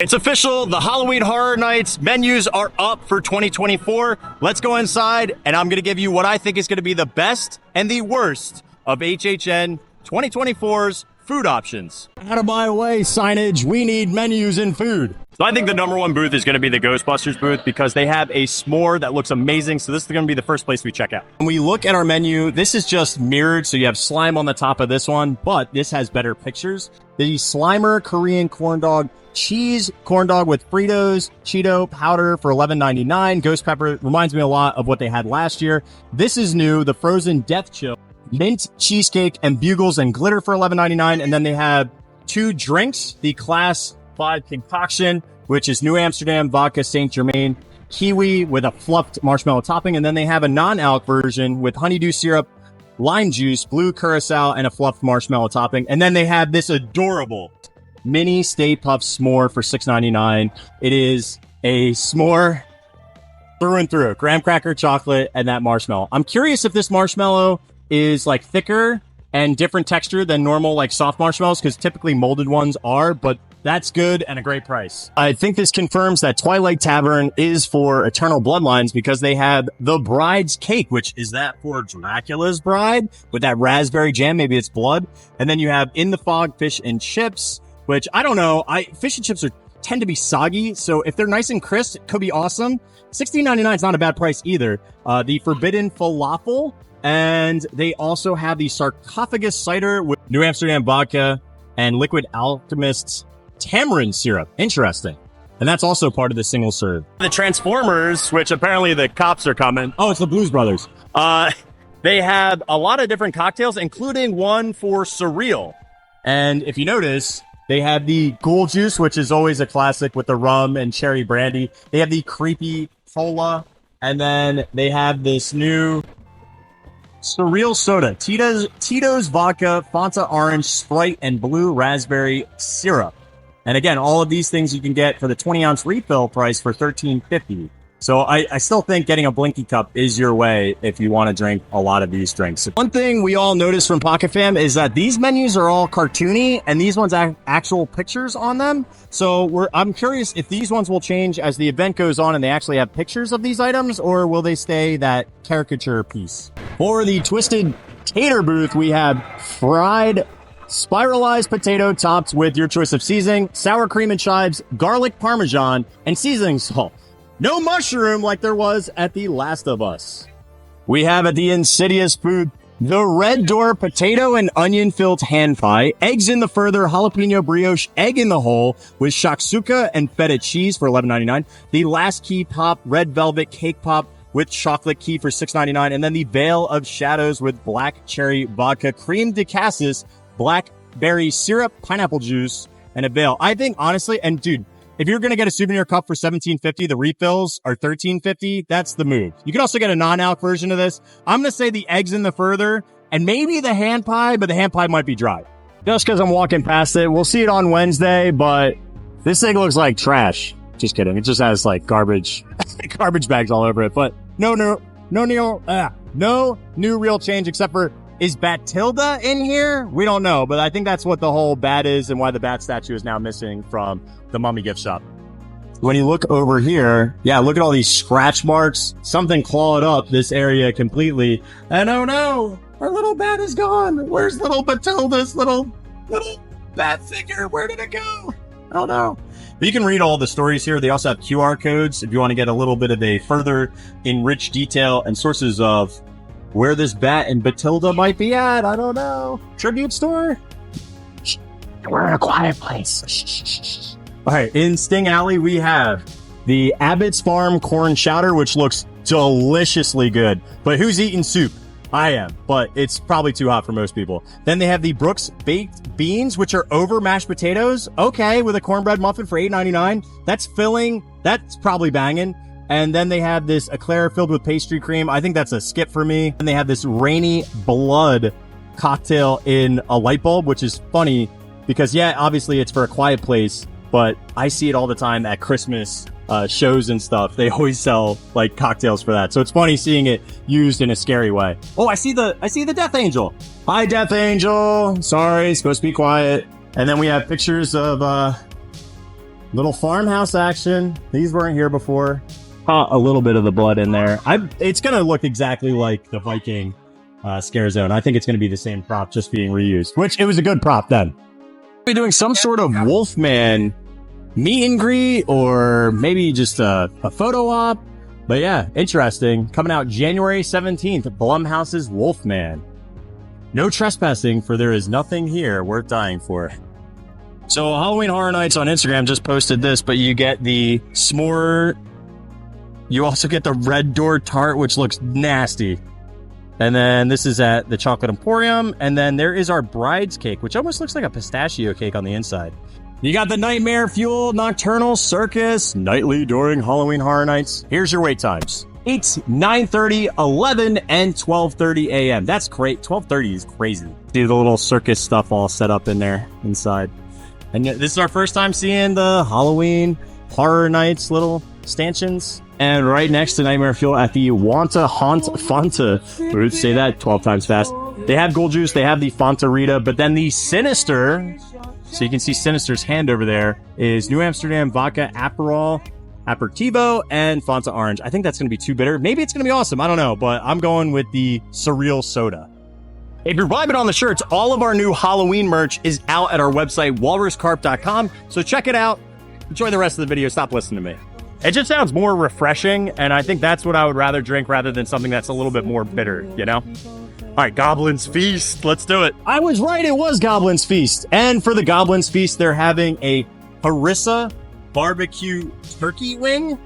It's official. The Halloween Horror Nights menus are up for 2024. Let's go inside, and I'm going to give you what I think is going to be the best and the worst of HHN 2024's food options. Out of my way, signage. We need menus and food. So I think the number one booth is going to be the Ghostbusters booth because they have a s'more that looks amazing. So this is going to be the first place we check out. When we look at our menu, this is just mirrored. So you have slime on the top of this one, but this has better pictures. The Slimer Korean corn dog, cheese corn dog with Fritos, Cheeto powder for $11.99. Ghost pepper reminds me a lot of what they had last year. This is new. The frozen death chill, mint cheesecake and bugles and glitter for $11.99. And then they have two drinks, the Class 5 concoction, which is New Amsterdam vodka Saint Germain kiwi with a fluffed marshmallow topping. And then they have a non-alc version with honeydew syrup, lime juice, blue curacao, and a fluffed marshmallow topping. And then they have this adorable mini Stay Puft s'more for $6.99. It is a s'more through and through, graham cracker, chocolate, and that marshmallow. I'm curious if this marshmallow is like thicker and different texture than normal like soft marshmallows, because typically molded ones are, but that's good and a great price. I think this confirms that Twilight Tavern is for Eternal Bloodlines because they have the Bride's Cake, which is that for Dracula's bride with that raspberry jam. Maybe it's blood. And then you have In the Fog fish and chips, which I don't know. Fish and chips tend to be soggy. So if they're nice and crisp, it could be awesome. $16.99 is not a bad price either. The Forbidden Falafel. And they also have the Sarcophagus cider with New Amsterdam vodka and Liquid Alchemist's tamarind syrup. Interesting. And that's also part of the single serve. The Transformers, which apparently the cops are coming. Oh, it's the Blues Brothers. They have a lot of different cocktails, including one for surreal. And if you notice, they have the Ghoul Juice, which is always a classic with the rum and cherry brandy. They have the Creepy Cola. And then they have this new surreal soda. Tito's vodka, Fanta orange, Sprite, and blue raspberry syrup. And again, all of these things you can get for the 20-ounce refill price for $13.50. So I still think getting a Blinky cup is your way if you want to drink a lot of these drinks. One thing we all noticed from Pocket Fam is that these menus are all cartoony and these ones have actual pictures on them. So I'm curious if these ones will change as the event goes on and they actually have pictures of these items, or will they stay that caricature piece? For the Twisted Tater booth, we have fried spiralized potato topped with your choice of seasoning, sour cream and chives, garlic parmesan, and seasoning salt. No mushroom like there was at The Last of Us. We have at the Insidious booth the Red Door potato and onion filled hand pie, eggs in the further, jalapeno brioche, egg in the hole with shakshuka and feta cheese for $11.99. The Last Key Pop red velvet cake pop with chocolate key for $6.99. And then the Veil of Shadows with black cherry vodka, cream de cassis, blackberry syrup, pineapple juice, and a veil. I think honestly, and dude, if you're going to get a souvenir cup for $17.50, the refills are $13.50. That's the move. You can also get a non-alc version of this. I'm going to say the eggs in the further and maybe the hand pie, but the hand pie might be dry. Just because I'm walking past it. We'll see it on Wednesday, but this thing looks like trash. Just kidding. It just has like garbage bags all over it, but no new real change except for, is Batilda in here? We don't know, but I think that's what the whole bat is and why the bat statue is now missing from the Mummy gift shop. When you look over here, yeah, look at all these scratch marks. Something clawed up this area completely. And oh no, our little bat is gone. Where's little Batilda's little bat figure? Where did it go? Oh no. But you can read all the stories here. They also have QR codes if you want to get a little bit of a further enriched detail and sources of where this bat and Batilda might be at. I don't know. Tribute store? We're in a quiet place. All right, in Sting Alley, we have the Abbott's Farm corn chowder, which looks deliciously good. But who's eating soup? I am, but it's probably too hot for most people. Then they have the Brooks Baked Beans, which are over mashed potatoes. Okay, with a cornbread muffin for $8.99. That's filling. That's probably banging. And then they have this eclair filled with pastry cream. I think that's a skip for me. And they have this Rainy Blood cocktail in a light bulb, which is funny because, yeah, obviously it's for a quiet place, but I see it all the time at Christmas shows and stuff. They always sell like cocktails for that. So it's funny seeing it used in a scary way. Oh, I see the Death Angel. Hi, Death Angel. Sorry, supposed to be quiet. And then we have pictures of Little farmhouse action. These weren't here before. A little bit of the blood in there. It's going to look exactly like the Viking scare zone. I think it's going to be the same prop just being reused, which it was a good prop then. We're doing some sort of Wolfman meet and greet, or maybe just a photo op. But yeah, interesting. Coming out January 17th, Blumhouse's Wolfman. No trespassing, for there is nothing here worth dying for. So Halloween Horror Nights on Instagram just posted this, but you get the s'more. You also get the red door tart, which looks nasty. And then this is at the Chocolate Emporium. And then there is our bride's cake, which almost looks like a pistachio cake on the inside. You got the Nightmare Fuel Nocturnal Circus nightly during Halloween Horror Nights. Here's your wait times. 8, 9:30, 11, and 12:30 a.m. That's great. 12:30 is crazy. See the little circus stuff all set up in there inside. And this is our first time seeing the Halloween Horror Nights little stanchions. And right next to Nightmare Fuel at the Wanta Haunt Fanta. Say that 12 times fast. They have Gold Juice, they have the Fanta Rita, but then the Sinister, so you can see Sinister's hand over there, is New Amsterdam Vodka Aperol, Aperitivo, and Fanta Orange. I think that's going to be too bitter. Maybe it's going to be awesome. I don't know, but I'm going with the Surreal Soda. If you're vibing on the shirts, all of our new Halloween merch is out at our website, walruscarp.com. So check it out. Enjoy the rest of the video. Stop listening to me. It just sounds more refreshing, and I think that's what I would rather drink rather than something that's a little bit more bitter, you know? All right, Goblin's Feast. Let's do it. I was right. It was Goblin's Feast. And for the Goblin's Feast, they're having a harissa barbecue turkey wing.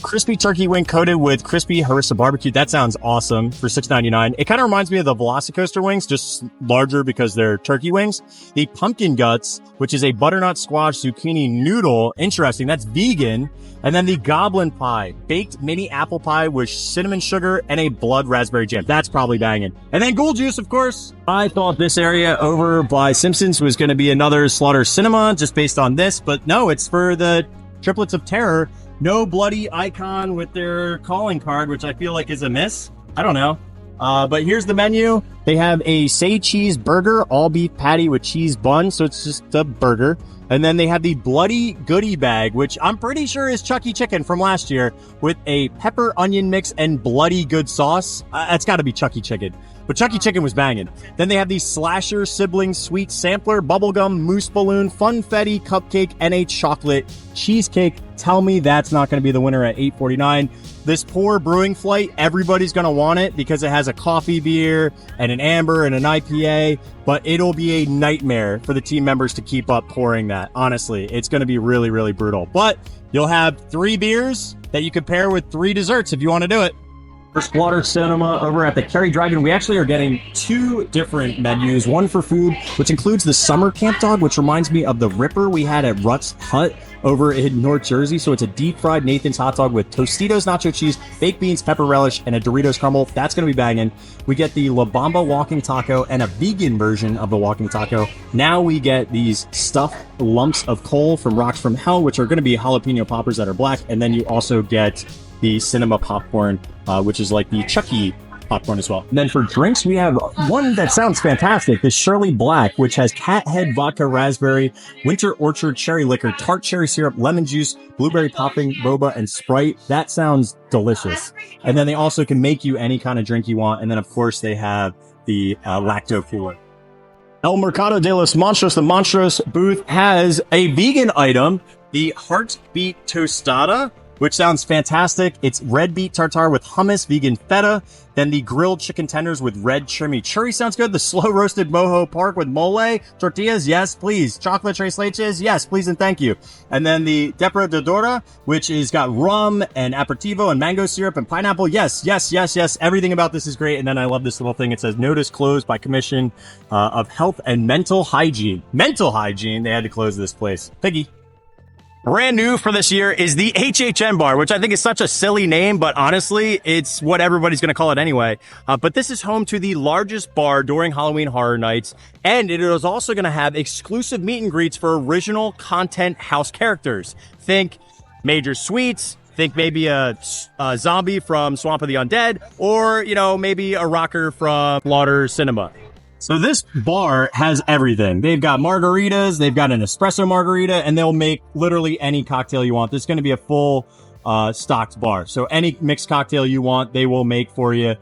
Crispy turkey wing coated with crispy harissa barbecue. That sounds awesome for $6.99. It kind of reminds me of the Velocicoaster wings, just larger because they're turkey wings. The pumpkin guts, which is a butternut squash zucchini noodle. Interesting. That's vegan. And then the goblin pie, baked mini apple pie with cinnamon sugar and a blood raspberry jam. That's probably banging. And then Gold Juice, of course. I thought this area over by Simpsons was going to be another Slaughter Cinema just based on this, but no, it's for the Triplets of Terror. No bloody icon with their calling card, which I feel like is a miss. I don't know. But here's the menu. They have a say cheese burger, all beef patty with cheese bun. So it's just a burger. And then they have the bloody goodie bag, which I'm pretty sure is Chuck E. Chicken from last year, with a pepper onion mix and bloody good sauce. That's got to be Chuck E. Chicken. But Chuck E. Chicken was banging. Then they have the Slasher Sibling Sweet Sampler, Bubblegum, Moose Balloon, Funfetti Cupcake, and a Chocolate Cheesecake. Tell me that's not going to be the winner at $8.49. This poor brewing flight, everybody's going to want it because it has a coffee beer and an amber and an IPA, but it'll be a nightmare for the team members to keep up pouring that. Honestly, it's going to be really, really brutal. But you'll have 3 beers that you could pair with 3 desserts if you want to do it. Slaughter Cinema over at the Kerry Drive-In. We actually are getting 2 different menus, one for food, which includes the Summer Camp Dog, which reminds me of the Ripper we had at Rutt's Hut over in North Jersey. So it's a deep-fried Nathan's hot dog with Tostitos nacho cheese, baked beans, pepper relish, and a Doritos caramel. That's going to be banging. We get the La Bamba walking taco and a vegan version of the walking taco. Now we get these stuffed lumps of coal from Rocks from Hell, which are going to be jalapeno poppers that are black. And then you also get the cinema popcorn, which is like the Chucky popcorn as well. And then for drinks, we have one that sounds fantastic, the Shirley Black, which has cat head vodka raspberry, winter orchard cherry liquor, tart cherry syrup, lemon juice, blueberry popping, boba, and Sprite. That sounds delicious. And then they also can make you any kind of drink you want. And then of course they have the lacto cooler. El Mercado de los Monstros, the Monstrous booth, has a vegan item, the Heartbeat Tostada, which sounds fantastic. It's red beet tartare with hummus, vegan feta. Then the grilled chicken tenders with red chimichurri sounds good. The slow roasted mojo pork with mole. Tortillas, yes, please. Chocolate tres leches, yes, please and thank you. And then the Depra de Dora, which is got rum and aperitivo and mango syrup and pineapple. Yes, yes, yes, yes. Everything about this is great. And then I love this little thing. It says notice closed by commission of health and mental hygiene. Mental hygiene. They had to close this place. Piggy. Brand new for this year is the HHN bar, which I think is such a silly name, but honestly, it's what everybody's going to call it anyway. But this is home to the largest bar during Halloween Horror Nights, and it is also going to have exclusive meet and greets for original content house characters. Think Major Sweets, think maybe a zombie from Swamp of the Undead, or, you know, maybe a rocker from Slaughter Cinema. So this bar has everything. They've got margaritas, they've got an espresso margarita, and they'll make literally any cocktail you want. This is going to be a full stocked bar. So any mixed cocktail you want, they will make for you.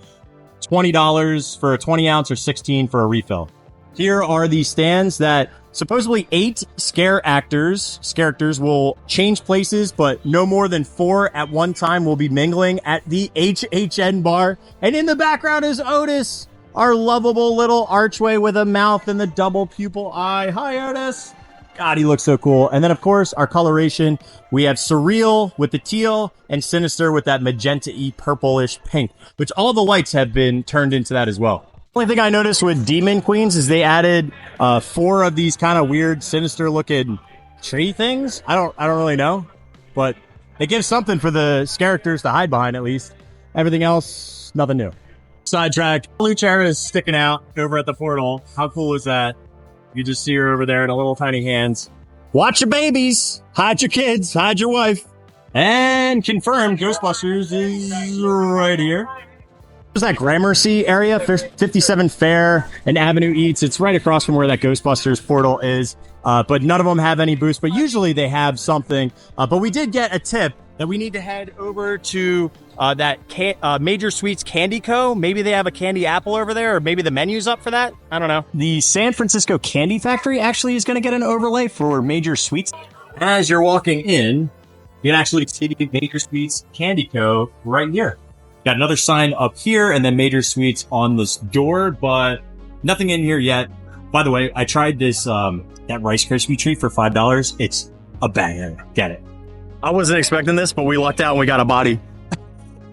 $20 for a 20 ounce or $16 for a refill. Here are the stands that supposedly 8 characters will change places, but no more than 4 at one time will be mingling at the HHN bar. And in the background is Otis, our lovable little archway with a mouth and the double pupil eye. Hi, Otis. God, he looks so cool. And then, of course, our coloration, we have Surreal with the teal and Sinister with that magenta-y purplish pink, which all the lights have been turned into that as well. Only thing I noticed with Demon Queens is they added 4 of these kind of weird, sinister-looking tree things. I don't really know, but it gives something for the characters to hide behind at least. Everything else, nothing new. Sidetrack. Luchara is sticking out over at the portal. How cool is that? You just see her over there in her little tiny hands. Watch your babies. Hide your kids. Hide your wife. And confirmed, Ghostbusters is right here. There's that Gramercy area, 57 Fair and Avenue Eats. It's right across from where that Ghostbusters portal is. But none of them have any booths, but usually they have something. But we did get a tip that we need to head over to that Major Sweets Candy Co. Maybe they have a candy apple over there, or maybe the menu's up for that. I don't know. The San Francisco Candy Factory actually is going to get an overlay for Major Sweets. As you're walking in, you can actually see Major Sweets Candy Co. right here. Got another sign up here and then Major Sweets on this door, but nothing in here yet. By the way, I tried this, that Rice Krispie treat for $5. It's a banger. Get it. I wasn't expecting this, but we lucked out and we got a body.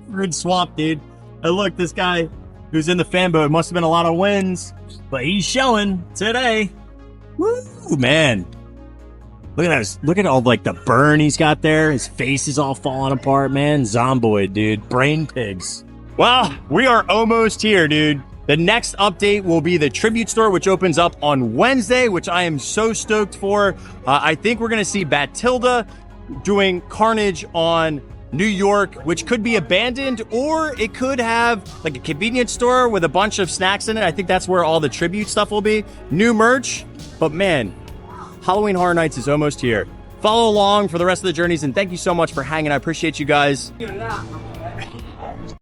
We're in swamp, dude. And look, this guy who's in the fan boat must have been a lot of wins, but he's showing today. Woo, man. Look at that. Look at all like the burn he's got there. His face is all falling apart, man. Zomboid, dude. Brain pigs. Well, we are almost here, dude. The next update will be the tribute store, which opens up on Wednesday, which I am so stoked for. I think we're going to see Batilda doing Carnage on New York, which could be abandoned, or it could have like a convenience store with a bunch of snacks in it. I think that's where all the tribute stuff will be. New merch, but man, Halloween Horror Nights is almost here. Follow along for the rest of the journeys, and thank you so much for hanging. I appreciate you guys.